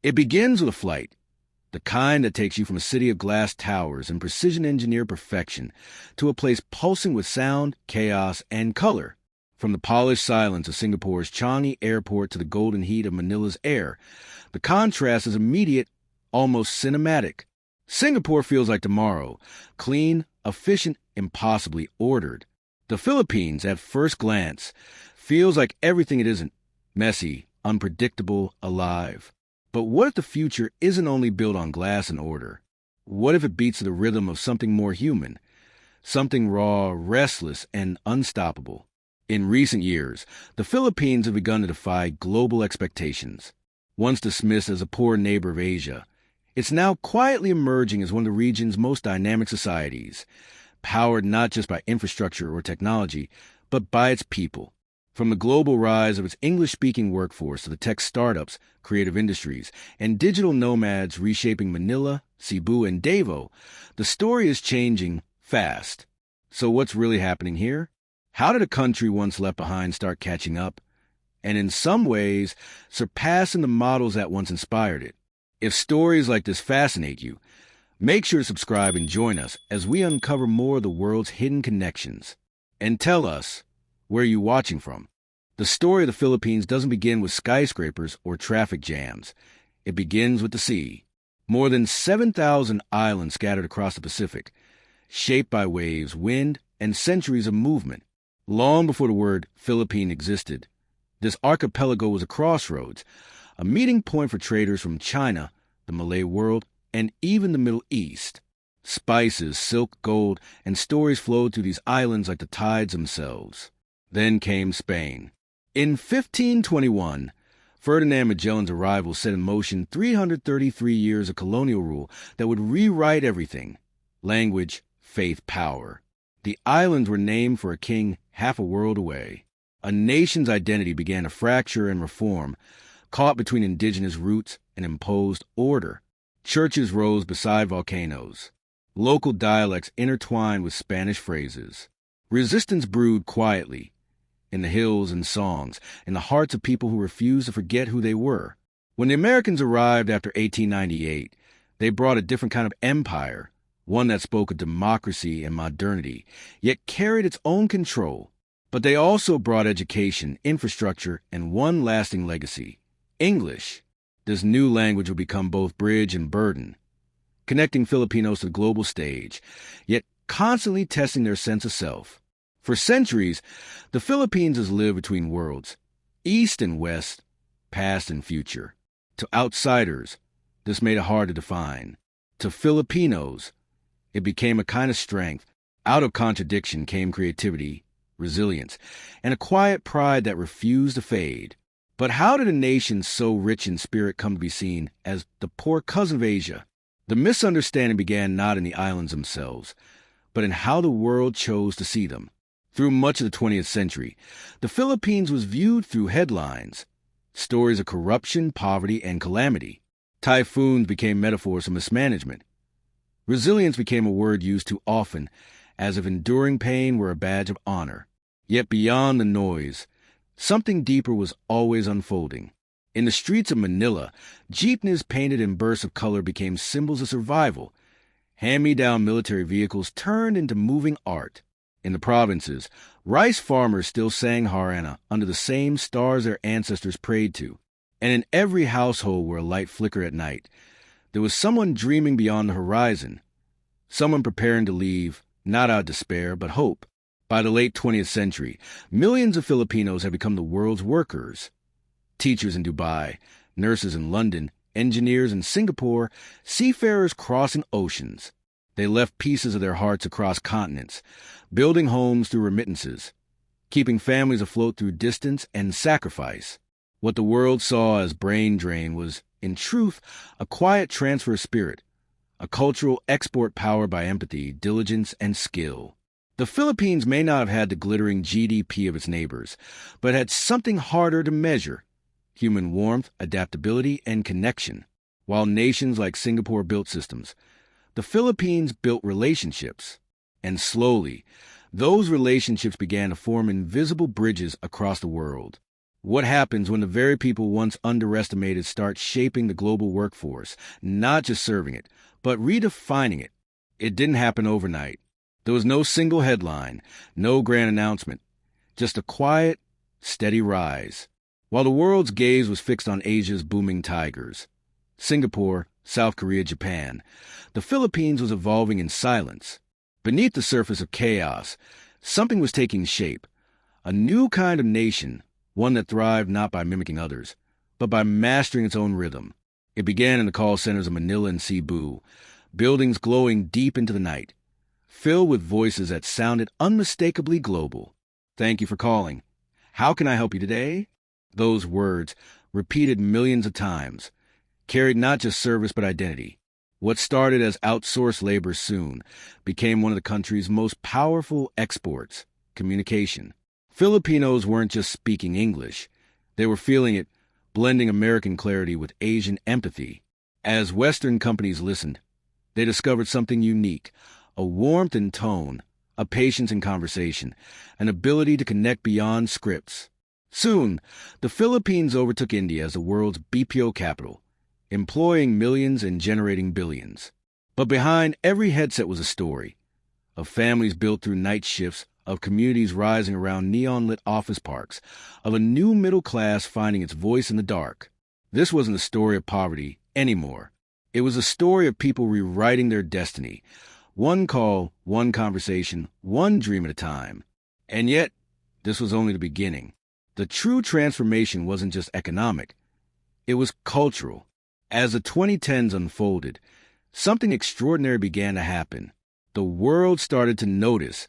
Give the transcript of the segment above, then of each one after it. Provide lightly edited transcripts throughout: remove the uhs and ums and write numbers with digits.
It begins with a flight, the kind that takes you from a city of glass towers and precision-engineered perfection to a place pulsing with sound, chaos, and color. From the polished silence of Singapore's Changi airport to the golden heat of Manila's air, the contrast is immediate, almost cinematic. Singapore feels like tomorrow, clean, efficient, impossibly ordered. The Philippines, at first glance, feels like everything it isn't: messy, unpredictable, alive. But what if the future isn't only built on glass and order? What if it beats the rhythm of something more human, something raw, restless, and unstoppable? In recent years, the Philippines have begun to defy global expectations. Once dismissed as a poor neighbor of Asia, it's now quietly emerging as one of the region's most dynamic societies, powered not just by infrastructure or technology, but by its people. From the global rise of its English-speaking workforce to the tech startups, creative industries, and digital nomads reshaping Manila, Cebu, and Davao, the story is changing fast. So what's really happening here? How did a country once left behind start catching up, and in some ways, surpassing the models that once inspired it? If stories like this fascinate you, make sure to subscribe and join us as we uncover more of the world's hidden connections. And tell us, where are you watching from? The story of the Philippines doesn't begin with skyscrapers or traffic jams. It begins with the sea. More than 7,000 islands scattered across the Pacific, shaped by waves, wind, and centuries of movement. Long before the word Philippine existed, this archipelago was a crossroads, a meeting point for traders from China, the Malay world, and even the Middle East. Spices, silk, gold, and stories flowed through these islands like the tides themselves. Then came Spain. In 1521, Ferdinand Magellan's arrival set in motion 333 years of colonial rule that would rewrite everything: language, faith, power. The islands were named for a king half a world away. A nation's identity began to fracture and reform, caught between indigenous roots and imposed order. Churches rose beside volcanoes. Local dialects intertwined with Spanish phrases. Resistance brewed quietly, in the hills and songs, in the hearts of people who refused to forget who they were. When the Americans arrived after 1898, they brought a different kind of empire, one that spoke of democracy and modernity, yet carried its own control. But they also brought education, infrastructure, and one lasting legacy: English. This new language would become both bridge and burden, connecting Filipinos to the global stage, yet constantly testing their sense of self. For centuries, the Philippines has lived between worlds, east and west, past and future. To outsiders, this made it hard to define. To Filipinos, it became a kind of strength. Out of contradiction came creativity, resilience, and a quiet pride that refused to fade. But how did a nation so rich in spirit come to be seen as the poor cousin of Asia? The misunderstanding began not in the islands themselves, but in how the world chose to see them. Through much of the 20th century, the Philippines was viewed through headlines, stories of corruption, poverty, and calamity. Typhoons became metaphors for mismanagement. Resilience became a word used too often, as if enduring pain were a badge of honor. Yet beyond the noise, something deeper was always unfolding. In the streets of Manila, jeepneys painted in bursts of color became symbols of survival. Hand-me-down military vehicles turned into moving art. In the provinces, rice farmers still sang Harana under the same stars their ancestors prayed to. And in every household where a light flickered at night, there was someone dreaming beyond the horizon, someone preparing to leave, not out of despair, but hope. By the late 20th century, millions of Filipinos had become the world's workers. Teachers in Dubai, nurses in London, engineers in Singapore, seafarers crossing oceans. They left pieces of their hearts across continents, building homes through remittances, keeping families afloat through distance and sacrifice. What the world saw as brain drain was, in truth, a quiet transfer of spirit, a cultural export powered by empathy, diligence, and skill. The Philippines may not have had the glittering GDP of its neighbors, but had something harder to measure: human warmth, adaptability, and connection. While nations like Singapore built systems, the Philippines built relationships. And slowly, those relationships began to form invisible bridges across the world. What happens when the very people once underestimated start shaping the global workforce, not just serving it, but redefining it? It didn't happen overnight. There was no single headline, no grand announcement, just a quiet, steady rise. While the world's gaze was fixed on Asia's booming tigers, Singapore, South Korea, Japan, the Philippines was evolving in silence. Beneath the surface of chaos, something was taking shape. A new kind of nation, one that thrived not by mimicking others, but by mastering its own rhythm. It began in the call centers of Manila and Cebu, buildings glowing deep into the night, filled with voices that sounded unmistakably global. Thank you for calling. How can I help you today? Those words, repeated millions of times, carried not just service but identity. What started as outsourced labor soon became one of the country's most powerful exports, communication. Filipinos weren't just speaking English. They were feeling it, blending American clarity with Asian empathy. As Western companies listened, they discovered something unique, a warmth in tone, a patience in conversation, an ability to connect beyond scripts. Soon, the Philippines overtook India as the world's BPO capital, employing millions and generating billions. But behind every headset was a story, of families built through night shifts, of communities rising around neon-lit office parks, of a new middle class finding its voice in the dark. This wasn't a story of poverty anymore. It was a story of people rewriting their destiny, one call, one conversation, one dream at a time. And yet, this was only the beginning. The true transformation wasn't just economic. It was cultural. As the 2010s unfolded, something extraordinary began to happen. The world started to notice,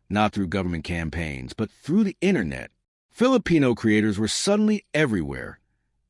not through government campaigns, but through the internet. Filipino creators were suddenly everywhere,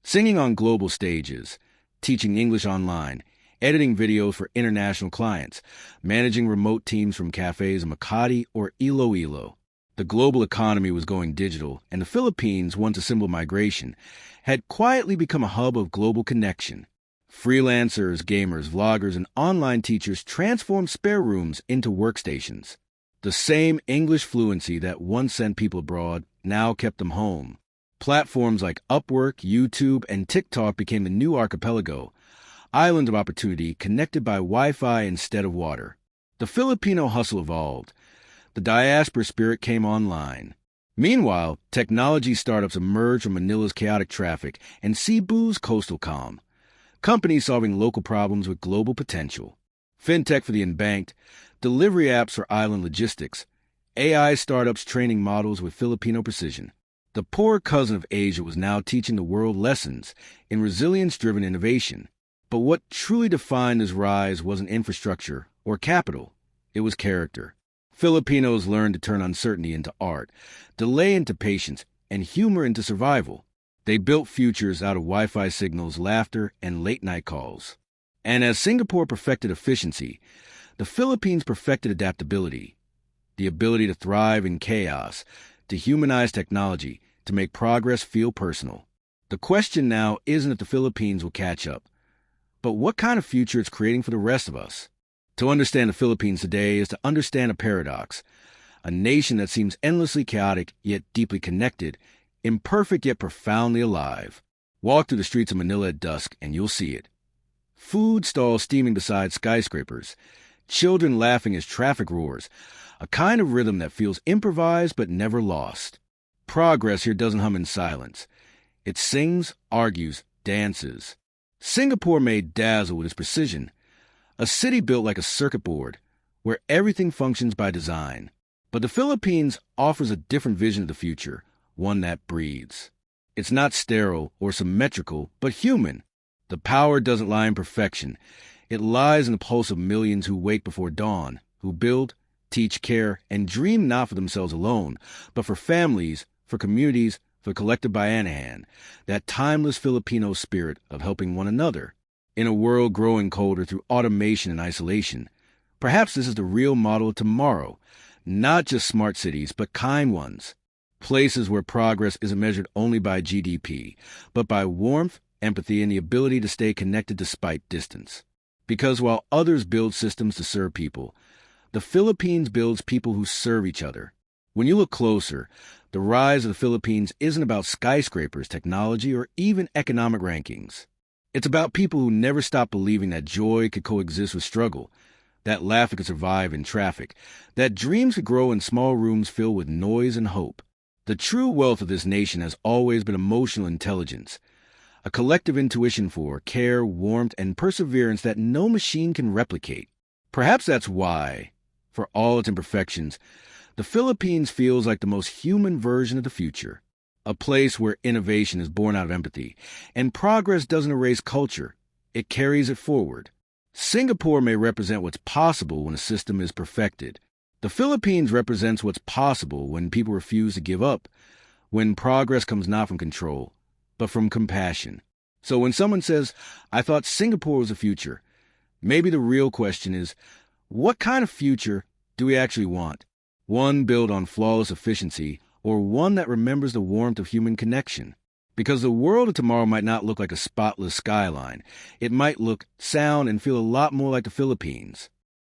singing on global stages, teaching English online, editing videos for international clients, managing remote teams from cafes in Makati or Iloilo. The global economy was going digital, and the Philippines, once a symbol of migration, had quietly become a hub of global connection. Freelancers, gamers, vloggers, and online teachers transformed spare rooms into workstations. The same English fluency that once sent people abroad now kept them home. Platforms like Upwork, YouTube, and TikTok became the new archipelago, islands of opportunity connected by Wi-Fi instead of water. The Filipino hustle evolved. The diaspora spirit came online. Meanwhile, technology startups emerged from Manila's chaotic traffic and Cebu's coastal calm. Companies solving local problems with global potential. Fintech for the unbanked, delivery apps for island logistics, AI startups training models with Filipino precision. The poor cousin of Asia was now teaching the world lessons in resilience-driven innovation. But what truly defined this rise wasn't infrastructure or capital. It was character. Filipinos learned to turn uncertainty into art, delay into patience, and humor into survival. They built futures out of Wi-Fi signals, laughter, and late-night calls. And as Singapore perfected efficiency, the Philippines perfected adaptability, the ability to thrive in chaos, to humanize technology, to make progress feel personal. The question now isn't if the Philippines will catch up, but what kind of future it's creating for the rest of us. To understand the Philippines today is to understand a paradox, a nation that seems endlessly chaotic yet deeply connected, imperfect yet profoundly alive. Walk through the streets of Manila at dusk and you'll see it. Food stalls steaming beside skyscrapers, children laughing as traffic roars, a kind of rhythm that feels improvised but never lost. Progress here doesn't hum in silence. It sings, argues, dances. Singapore may dazzle with its precision, a city built like a circuit board, where everything functions by design. But the Philippines offers a different vision of the future, one that breathes. It's not sterile or symmetrical, but human. The power doesn't lie in perfection. It lies in the pulse of millions who wake before dawn, who build, teach, care, and dream not for themselves alone, but for families, for communities, for collective bayanihan, that timeless Filipino spirit of helping one another. In a world growing colder through automation and isolation, perhaps this is the real model of tomorrow, not just smart cities, but kind ones. Places where progress isn't measured only by GDP, but by warmth, empathy, and the ability to stay connected despite distance. Because while others build systems to serve people, the Philippines builds people who serve each other. When you look closer, The rise of the Philippines isn't about skyscrapers, technology, or even economic rankings. It's about people who never stop believing that joy could coexist with struggle, that laughter could survive in traffic, that dreams could grow in small rooms filled with noise and hope. The true wealth of this nation has always been emotional intelligence, a collective intuition for care, warmth, and perseverance that no machine can replicate. Perhaps that's why, for all its imperfections, the Philippines feels like the most human version of the future, a place where innovation is born out of empathy, and progress doesn't erase culture, it carries it forward. Singapore may represent what's possible when a system is perfected. The Philippines represents what's possible when people refuse to give up, when progress comes not from control, but from compassion. So when someone says, "I thought Singapore was the future," maybe the real question is, what kind of future do we actually want? One built on flawless efficiency, or one that remembers the warmth of human connection? Because the world of tomorrow might not look like a spotless skyline. It might look, sound, and feel a lot more like the Philippines.